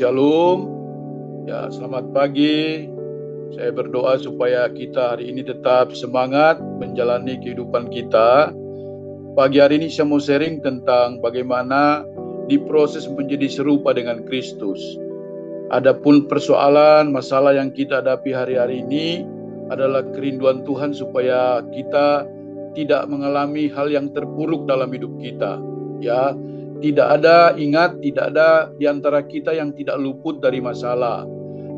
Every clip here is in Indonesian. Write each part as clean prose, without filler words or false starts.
Shalom. Ya, selamat pagi. Saya berdoa supaya kita hari ini tetap semangat menjalani kehidupan kita. Pagi hari ini saya mau sharing tentang bagaimana diproses menjadi serupa dengan Kristus. Adapun persoalan, masalah yang kita hadapi hari-hari ini adalah kerinduan Tuhan supaya kita tidak mengalami hal yang terburuk dalam hidup kita. Ya, tidak ada di antara kita yang tidak luput dari masalah.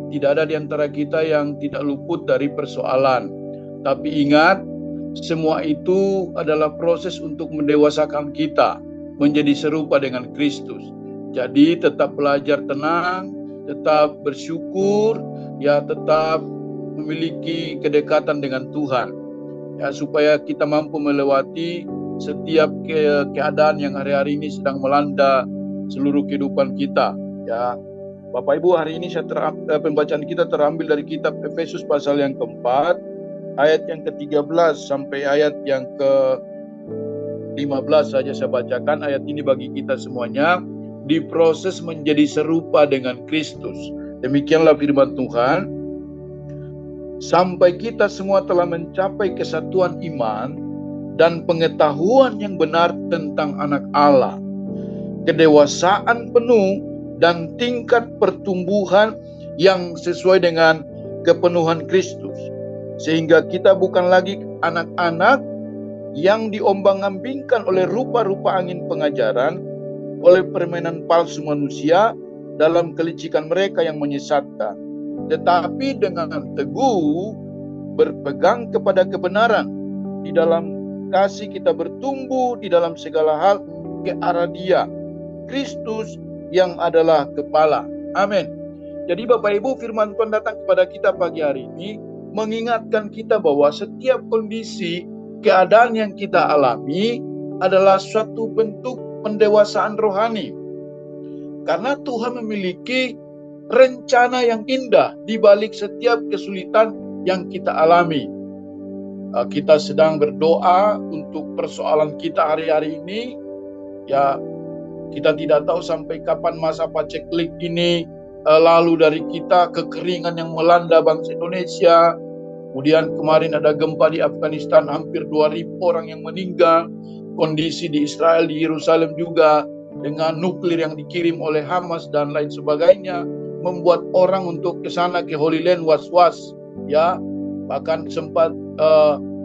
Tidak ada di antara kita yang tidak luput dari persoalan. Tapi ingat, semua itu adalah proses untuk mendewasakan kita menjadi serupa dengan Kristus. Jadi tetap belajar tenang, tetap bersyukur, ya tetap memiliki kedekatan dengan Tuhan. Ya, supaya kita mampu melewati setiap keadaan yang hari-hari ini sedang melanda seluruh kehidupan kita. Ya, Bapak Ibu, hari ini pembacaan kita terambil dari kitab Efesus pasal yang keempat, ayat yang ke-13 sampai ayat yang ke-15 saja saya bacakan. Ayat ini bagi kita semuanya, diproses menjadi serupa dengan Kristus. Demikianlah firman Tuhan. Sampai kita semua telah mencapai kesatuan iman dan pengetahuan yang benar tentang anak Allah, kedewasaan penuh dan tingkat pertumbuhan yang sesuai dengan kepenuhan Kristus, sehingga kita bukan lagi anak-anak yang diombang-ambingkan oleh rupa-rupa angin pengajaran, oleh permainan palsu manusia dalam kelicikan mereka yang menyesatkan, tetapi dengan teguh berpegang kepada kebenaran. Di dalam kasih kita bertumbuh di dalam segala hal ke arah Dia, Kristus yang adalah kepala. Amin. Jadi Bapak Ibu, firman Tuhan datang kepada kita pagi hari ini mengingatkan kita bahwa setiap kondisi keadaan yang kita alami adalah suatu bentuk pendewasaan rohani. Karena Tuhan memiliki rencana yang indah di balik setiap kesulitan yang kita alami. Kita sedang berdoa untuk persoalan kita hari-hari ini. Ya, kita tidak tahu sampai kapan masa paceklik ini lalu dari kita, kekeringan yang melanda bangsa Indonesia. Kemudian kemarin ada gempa di Afghanistan, hampir 2.000 orang yang meninggal. Kondisi di Israel, di Yerusalem juga dengan nuklir yang dikirim oleh Hamas dan lain sebagainya, membuat orang untuk ke sana ke Holy Land was-was. Ya, bahkan sempat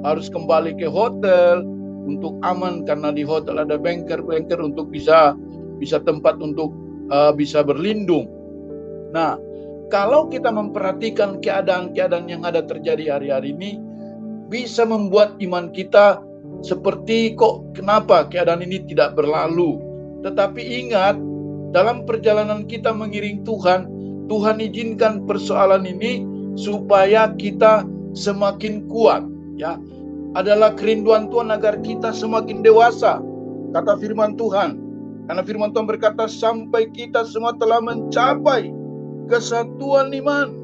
harus kembali ke hotel untuk aman karena di hotel ada bunker untuk bisa tempat untuk bisa berlindung. Nah, kalau kita memperhatikan keadaan-keadaan yang ada terjadi hari-hari ini, bisa membuat iman kita seperti kenapa keadaan ini tidak berlalu. Tetapi ingat, dalam perjalanan kita mengiring Tuhan, Tuhan izinkan persoalan ini supaya kita semakin kuat. Ya, adalah kerinduan Tuhan agar kita semakin dewasa. Kata firman Tuhan, karena firman Tuhan berkata, sampai kita semua telah mencapai kesatuan iman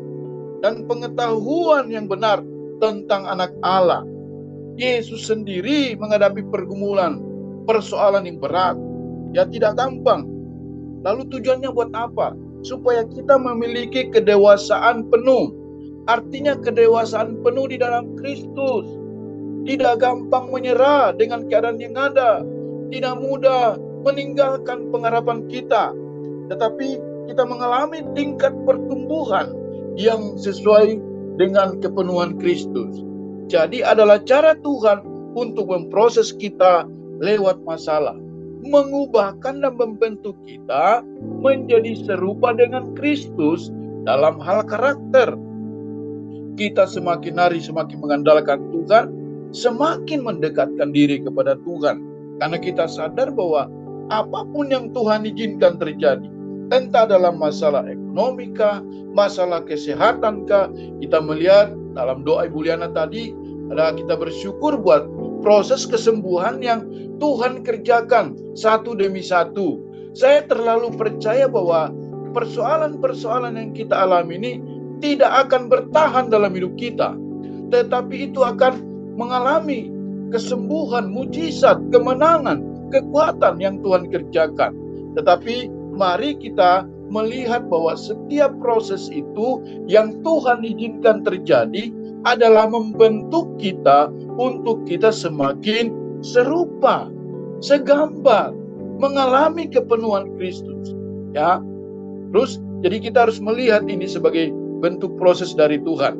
dan pengetahuan yang benar tentang anak Allah. Yesus sendiri menghadapi pergumulan, persoalan yang berat. Ya, tidak gampang. Lalu tujuannya buat apa? Supaya kita memiliki kedewasaan penuh. Artinya kedewasaan penuh di dalam Kristus. Tidak gampang menyerah dengan keadaan yang ada. Tidak mudah meninggalkan pengharapan kita. Tetapi kita mengalami tingkat pertumbuhan yang sesuai dengan kepenuhan Kristus. Jadi adalah cara Tuhan untuk memproses kita lewat masalah. Mengubahkan dan membentuk kita menjadi serupa dengan Kristus dalam hal karakter. Kita semakin hari semakin mengandalkan Tuhan, semakin mendekatkan diri kepada Tuhan. Karena kita sadar bahwa apapun yang Tuhan izinkan terjadi, entah dalam masalah ekonomi kah, masalah kesehatan kah, kita melihat dalam doa Ibu Liana tadi, kita bersyukur buat proses kesembuhan yang Tuhan kerjakan satu demi satu. Saya terlalu percaya bahwa persoalan-persoalan yang kita alami ini tidak akan bertahan dalam hidup kita, tetapi itu akan mengalami kesembuhan, mujizat, kemenangan, kekuatan yang Tuhan kerjakan. Tetapi mari kita melihat bahwa setiap proses itu yang Tuhan izinkan terjadi adalah membentuk kita untuk kita semakin serupa, segambar, mengalami kepenuhan Kristus. Ya, terus jadi kita harus melihat ini sebagai bentuk proses dari Tuhan.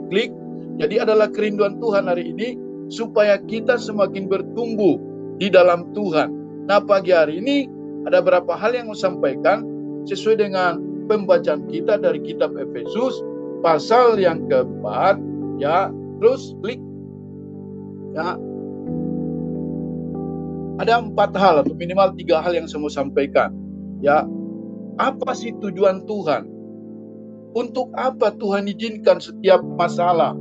Klik. Jadi adalah kerinduan Tuhan hari ini supaya kita semakin bertumbuh di dalam Tuhan. Nah, pagi hari ini ada beberapa hal yang saya sampaikan sesuai dengan pembacaan kita dari kitab Efesus pasal yang keempat. Ya, terus klik. Ya, ada 4 hal atau minimal 3 hal yang saya mau sampaikan. Ya, apa sih tujuan Tuhan? Untuk apa Tuhan izinkan setiap masalah,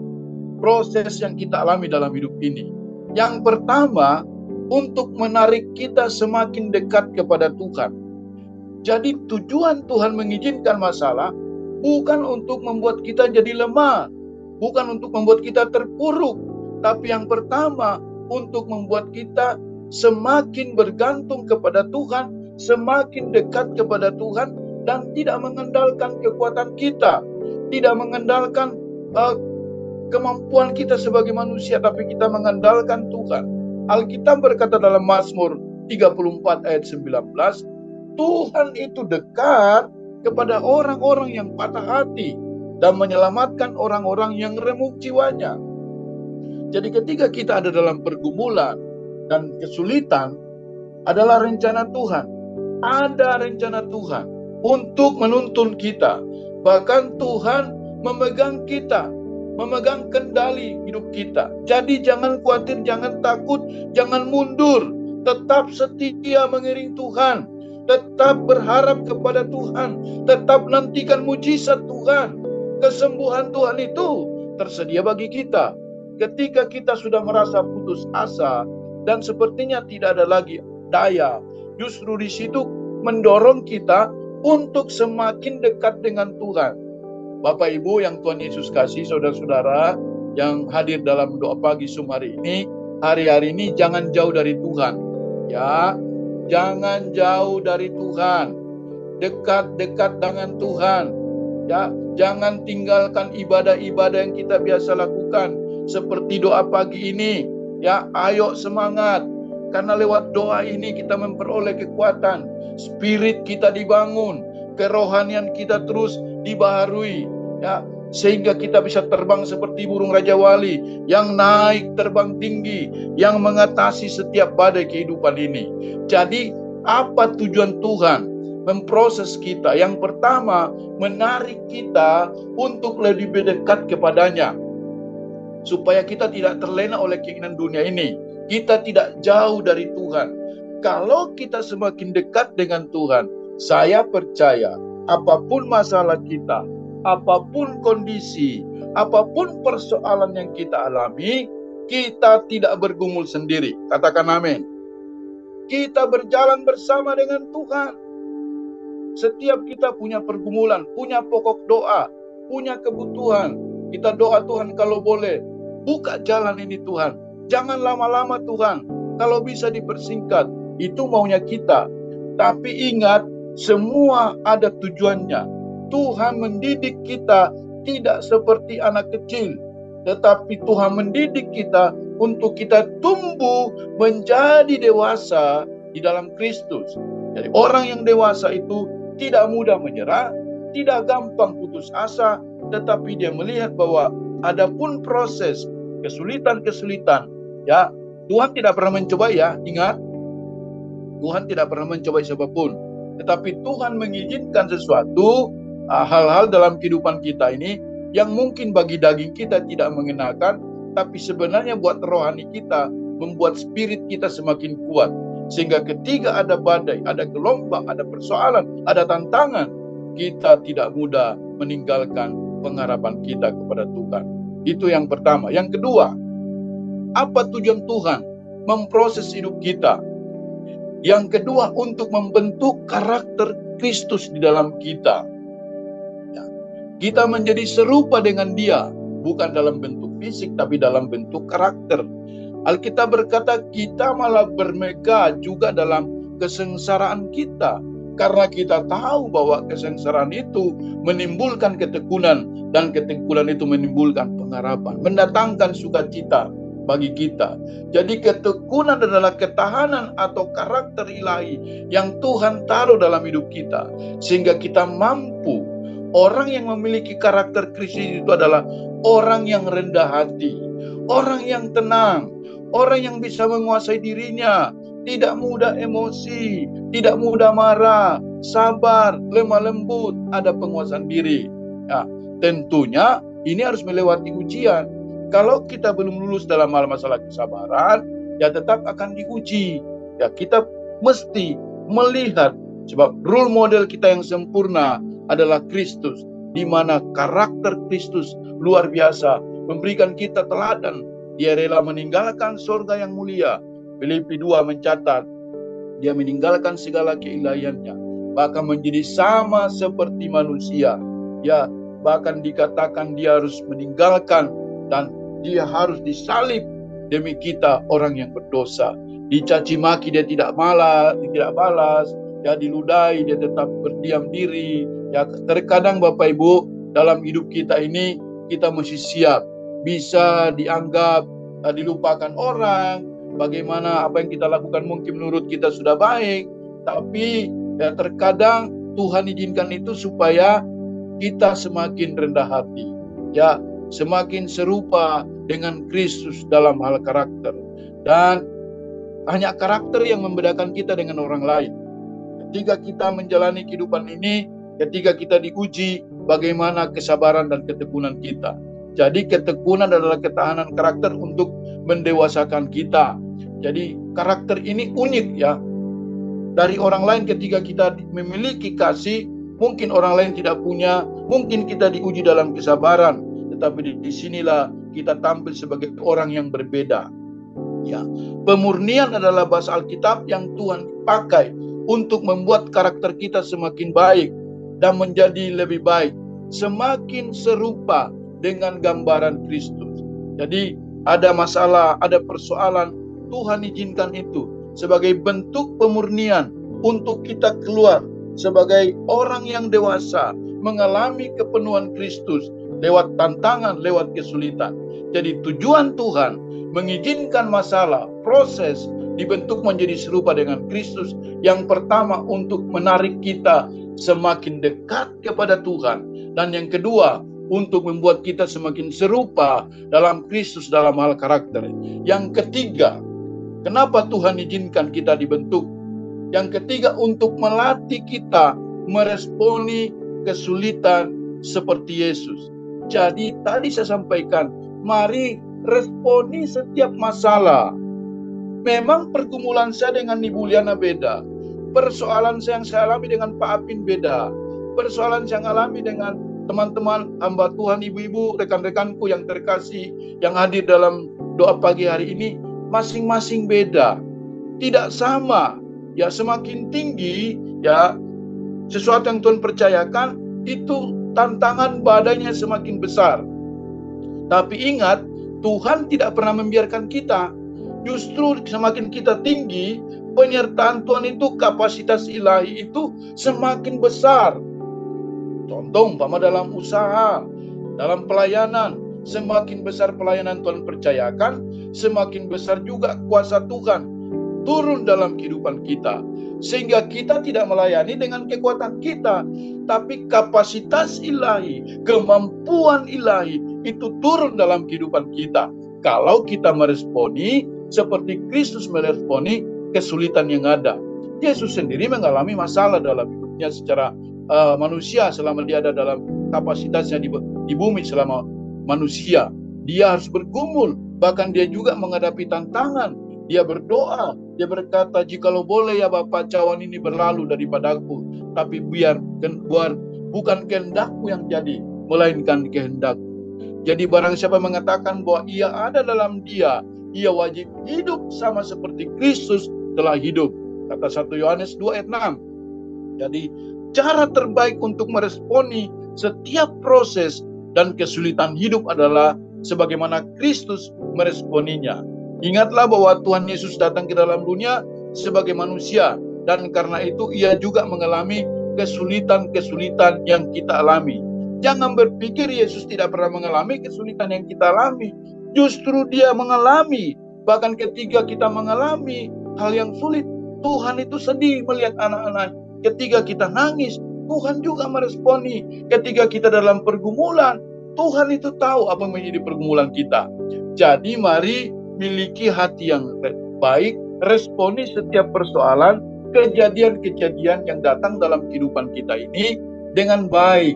proses yang kita alami dalam hidup ini? Yang pertama, untuk menarik kita semakin dekat kepada Tuhan. Jadi tujuan Tuhan mengizinkan masalah bukan untuk membuat kita jadi lemah, bukan untuk membuat kita terpuruk, tapi yang pertama untuk membuat kita semakin bergantung kepada Tuhan, semakin dekat kepada Tuhan, dan tidak mengandalkan kekuatan kita, tidak mengandalkan kemampuan kita sebagai manusia, tapi kita mengandalkan Tuhan. Alkitab berkata dalam Mazmur 34 ayat 19, Tuhan itu dekat kepada orang-orang yang patah hati dan menyelamatkan orang-orang yang remuk jiwanya. Jadi ketika kita ada dalam pergumulan dan kesulitan, adalah rencana Tuhan. Ada rencana Tuhan untuk menuntun kita. Bahkan Tuhan memegang kita, memegang kendali hidup kita. Jadi jangan khawatir, jangan takut, jangan mundur. Tetap setia mengiring Tuhan. Tetap berharap kepada Tuhan. Tetap nantikan mujizat Tuhan. Kesembuhan Tuhan itu tersedia bagi kita. Ketika kita sudah merasa putus asa dan sepertinya tidak ada lagi daya, justru di situ mendorong kita untuk semakin dekat dengan Tuhan. Bapak Ibu yang Tuhan Yesus kasih, saudara-saudara yang hadir dalam doa pagi Zoom hari ini, hari-hari ini jangan jauh dari Tuhan. Ya, jangan jauh dari Tuhan. Dekat-dekat dengan Tuhan. Ya, jangan tinggalkan ibadah-ibadah yang kita biasa lakukan seperti doa pagi ini. Ya, ayo semangat. Karena lewat doa ini kita memperoleh kekuatan. Spirit kita dibangun. Kerohanian kita terus dibaharui. Ya, sehingga kita bisa terbang seperti burung Raja Wali. Yang naik terbang tinggi. Yang mengatasi setiap badai kehidupan ini. Jadi apa tujuan Tuhan memproses kita? Yang pertama, menarik kita untuk lebih dekat kepadanya. Supaya kita tidak terlena oleh keinginan dunia ini. Kita tidak jauh dari Tuhan. Kalau kita semakin dekat dengan Tuhan, saya percaya apapun masalah kita, apapun kondisi, apapun persoalan yang kita alami, kita tidak bergumul sendiri. Katakan amin. Kita berjalan bersama dengan Tuhan. Setiap kita punya pergumulan, punya pokok doa, punya kebutuhan. Kita doa, Tuhan kalau boleh, buka jalan ini Tuhan. Jangan lama-lama Tuhan. Kalau bisa dipersingkat, itu maunya kita. Tapi ingat, semua ada tujuannya. Tuhan mendidik kita tidak seperti anak kecil. Tetapi Tuhan mendidik kita untuk kita tumbuh menjadi dewasa di dalam Kristus. Jadi orang yang dewasa itu tidak mudah menyerah, tidak gampang putus asa, tetapi dia melihat bahwa adapun proses kesulitan-kesulitan, ya, Tuhan tidak pernah mencoba, ya, ingat, Tuhan tidak pernah mencoba siapapun, tetapi Tuhan mengizinkan sesuatu, hal-hal dalam kehidupan kita ini yang mungkin bagi daging kita tidak mengenakan, tapi sebenarnya buat rohani kita, membuat spirit kita semakin kuat, sehingga ketika ada badai, ada gelombang, ada persoalan, ada tantangan, kita tidak mudah meninggalkan pengharapan kita kepada Tuhan. Itu yang pertama. Yang kedua, apa tujuan Tuhan memproses hidup kita? Yang kedua, untuk membentuk karakter Kristus di dalam kita. Ya, kita menjadi serupa dengan Dia, bukan dalam bentuk fisik, tapi dalam bentuk karakter. Alkitab berkata kita malah bermegah juga dalam kesengsaraan kita. Karena kita tahu bahwa kesengsaraan itu menimbulkan ketekunan, dan ketekunan itu menimbulkan pengharapan, mendatangkan sukacita bagi kita. Jadi ketekunan adalah ketahanan atau karakter ilahi yang Tuhan taruh dalam hidup kita, sehingga kita mampu. Orang yang memiliki karakter Kristus itu adalah orang yang rendah hati, orang yang tenang, orang yang bisa menguasai dirinya, tidak mudah emosi, tidak mudah marah, sabar, lemah lembut, ada penguasaan diri. Nah, tentunya ini harus melewati ujian. Kalau kita belum lulus dalam hal masalah kesabaran, ya tetap akan diuji. Ya, kita mesti melihat, sebab role model kita yang sempurna adalah Kristus, di mana karakter Kristus luar biasa, memberikan kita teladan. Dia rela meninggalkan surga yang mulia. Filipi 2 mencatat, dia meninggalkan segala keilahiannya, bahkan menjadi sama seperti manusia. Ya, bahkan dikatakan dia harus meninggalkan dan dia harus disalib demi kita orang yang berdosa. Dicaci maki dia tidak balas, ya diludahi dia tetap berdiam diri. Ya, terkadang Bapak Ibu, dalam hidup kita ini kita mesti siap bisa dianggap dilupakan orang. Bagaimana apa yang kita lakukan mungkin menurut kita sudah baik, tapi ya terkadang Tuhan izinkan itu supaya kita semakin rendah hati, ya semakin serupa dengan Kristus dalam hal karakter. Dan hanya karakter yang membedakan kita dengan orang lain. Ketika kita menjalani kehidupan ini, ketika kita diuji, bagaimana kesabaran dan ketekunan kita. Jadi ketekunan adalah ketahanan karakter untuk mendewasakan kita. Jadi karakter ini unik ya. Dari orang lain ketika kita memiliki kasih, mungkin orang lain tidak punya, mungkin kita diuji dalam kesabaran. Tetapi di sinilah kita tampil sebagai orang yang berbeda. Ya, pemurnian adalah bahasa Alkitab yang Tuhan pakai untuk membuat karakter kita semakin baik dan menjadi lebih baik, semakin serupa dengan gambaran Kristus. Jadi ada masalah, ada persoalan, Tuhan izinkan itu sebagai bentuk pemurnian untuk kita keluar sebagai orang yang dewasa, mengalami kepenuhan Kristus lewat tantangan, lewat kesulitan. Jadi tujuan Tuhan mengizinkan masalah, proses dibentuk menjadi serupa dengan Kristus. Yang pertama untuk menarik kita semakin dekat kepada Tuhan, dan yang kedua untuk membuat kita semakin serupa dalam Kristus dalam hal karakter. Yang ketiga, kenapa Tuhan izinkan kita dibentuk? Yang ketiga, untuk melatih kita meresponi kesulitan seperti Yesus. Jadi tadi saya sampaikan, mari responi setiap masalah. Memang pergumulan saya dengan Ibu Liana beda. Persoalan yang saya alami dengan Pak Apin beda. Persoalan yang saya alami dengan teman-teman hamba Tuhan, ibu-ibu, rekan-rekanku yang terkasih, yang hadir dalam doa pagi hari ini, masing-masing beda. Tidak sama. Ya, semakin tinggi, ya, sesuatu yang Tuhan percayakan, itu tantangan badannya semakin besar. Tapi ingat, Tuhan tidak pernah membiarkan kita. Justru semakin kita tinggi, penyertaan Tuhan itu, kapasitas ilahi itu semakin besar. Contoh umpama dalam usaha, dalam pelayanan, semakin besar pelayanan Tuhan percayakan, semakin besar juga kuasa Tuhan turun dalam kehidupan kita. Sehingga kita tidak melayani dengan kekuatan kita, tapi kapasitas ilahi, kemampuan ilahi itu turun dalam kehidupan kita. Kalau kita meresponi seperti Kristus meresponi kesulitan yang ada. Yesus sendiri mengalami masalah dalam hidupnya secara manusia selama dia ada dalam kapasitasnya di bumi selama manusia. Dia harus bergumul, bahkan dia juga menghadapi tantangan. Dia berdoa, dia berkata, jikalau boleh ya Bapa, cawan ini berlalu daripadaku, tapi bukan kehendakku yang jadi, melainkan kehendakku. Jadi barang siapa mengatakan bahwa ia ada dalam dia, ia wajib hidup sama seperti Kristus telah hidup. Kata 1 Yohanes 2 ayat 6. Jadi cara terbaik untuk meresponi setiap proses dan kesulitan hidup adalah sebagaimana Kristus meresponinya. Ingatlah bahwa Tuhan Yesus datang ke dalam dunia sebagai manusia. dan karena itu ia juga mengalami kesulitan-kesulitan yang kita alami. Jangan berpikir Yesus tidak pernah mengalami kesulitan yang kita alami. Justru dia mengalami. Bahkan ketika kita mengalami hal yang sulit, Tuhan itu sedih melihat anak-anak. Ketika kita nangis, Tuhan juga meresponi. Ketika kita dalam pergumulan, Tuhan itu tahu apa menjadi pergumulan kita. Jadi mari miliki hati yang baik, responi setiap persoalan, kejadian-kejadian yang datang dalam kehidupan kita ini dengan baik.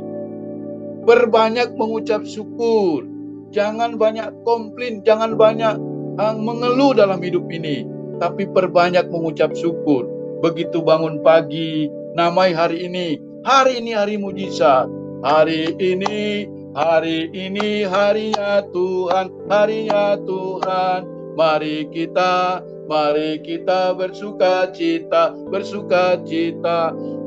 Berbanyak mengucap syukur, jangan banyak komplain, jangan banyak mengeluh dalam hidup ini, tapi perbanyak mengucap syukur. Begitu bangun pagi, namai hari ini hari mujizat. Hari ini harinya Tuhan, Mari kita bersuka cita.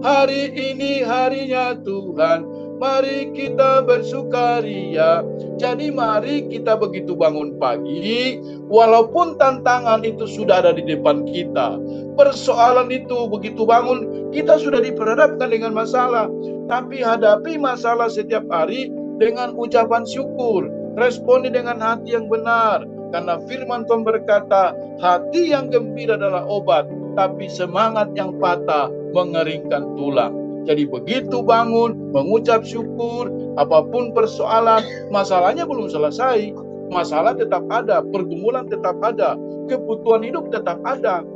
Hari ini harinya Tuhan, mari kita bersukaria. Jadi mari kita begitu bangun pagi, walaupun tantangan itu sudah ada di depan kita, persoalan itu begitu bangun, kita sudah diperhadapkan dengan masalah, tapi hadapi masalah setiap hari dengan ucapan syukur, responi dengan hati yang benar. Karena firman Tuhan berkata, hati yang gembira adalah obat, tapi semangat yang patah mengeringkan tulang. Jadi begitu bangun, mengucap syukur, apapun persoalan, masalahnya belum selesai. Masalah tetap ada, pergumulan tetap ada, kebutuhan hidup tetap ada.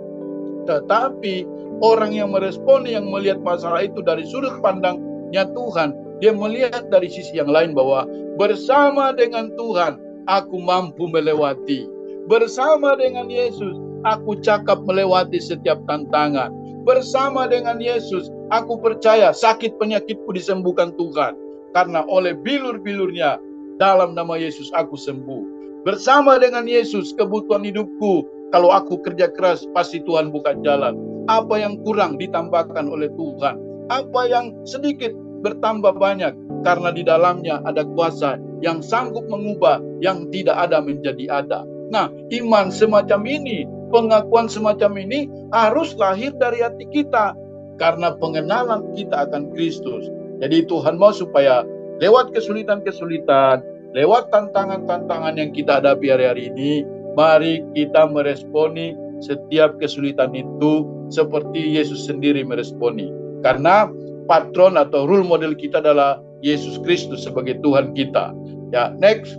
Tetapi orang yang meresponi, yang melihat masalah itu dari sudut pandangnya Tuhan, dia melihat dari sisi yang lain bahwa bersama dengan Tuhan, aku mampu melewati. Bersama dengan Yesus, aku cakap melewati setiap tantangan. Bersama dengan Yesus, aku percaya sakit penyakitku disembuhkan Tuhan. Karena oleh bilur-bilurnya, dalam nama Yesus aku sembuh. Bersama dengan Yesus, kebutuhan hidupku, kalau aku kerja keras, pasti Tuhan buka jalan. Apa yang kurang ditambahkan oleh Tuhan. Apa yang sedikit bertambah banyak. Karena di dalamnya ada kuasa yang sanggup mengubah yang tidak ada menjadi ada. Nah, iman semacam ini, pengakuan semacam ini harus lahir dari hati kita. Karena pengenalan kita akan Kristus. Jadi Tuhan mau supaya lewat kesulitan-kesulitan, lewat tantangan-tantangan yang kita hadapi hari-hari ini, mari kita meresponi setiap kesulitan itu seperti Yesus sendiri meresponi. Karena patron atau role model kita adalah Yesus Kristus sebagai Tuhan kita. Ya, next.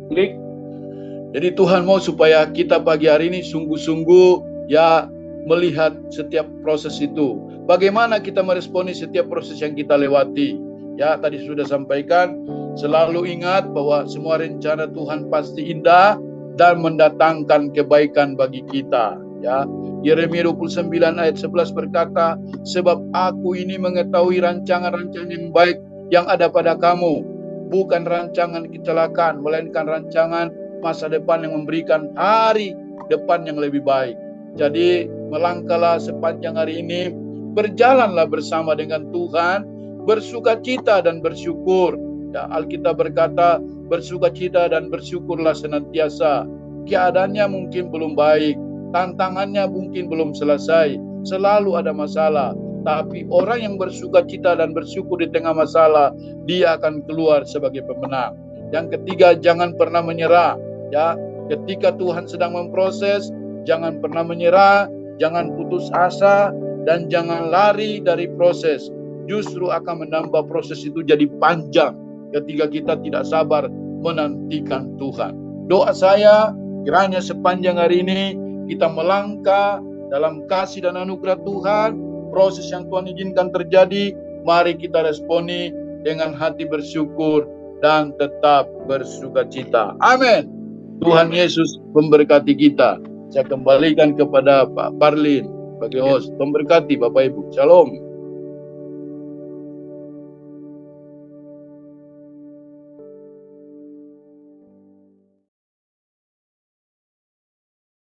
Klik. Jadi Tuhan mau supaya kita pagi hari ini sungguh-sungguh ya melihat setiap proses itu. Bagaimana kita meresponi setiap proses yang kita lewati. Ya, tadi sudah sampaikan, selalu ingat bahwa semua rencana Tuhan pasti indah dan mendatangkan kebaikan bagi kita. Ya, Yeremia 29 ayat 11 berkata, sebab aku ini mengetahui rancangan-rancangan yang baik yang ada pada kamu, bukan rancangan kecelakaan, melainkan rancangan masa depan yang memberikan hari depan yang lebih baik. Jadi melangkahlah sepanjang hari ini, berjalanlah bersama dengan Tuhan, bersukacita dan bersyukur. Ya, Alkitab berkata, bersukacita dan bersyukurlah senantiasa. Keadaannya mungkin belum baik, tantangannya mungkin belum selesai, selalu ada masalah. Tapi orang yang bersukacita dan bersyukur di tengah masalah, dia akan keluar sebagai pemenang. Yang ketiga, jangan pernah menyerah. Ya, ketika Tuhan sedang memproses, jangan pernah menyerah, jangan putus asa, dan jangan lari dari proses. Justru akan menambah proses itu jadi panjang ketika kita tidak sabar menantikan Tuhan. Doa saya, kiranya sepanjang hari ini kita melangkah dalam kasih dan anugerah Tuhan. Proses yang Tuhan izinkan terjadi, mari kita responi dengan hati bersyukur dan tetap bersukacita. Amin. Tuhan Yesus memberkati kita. Saya kembalikan kepada Pak Parlin sebagai host. Memberkati Bapak Ibu. Shalom.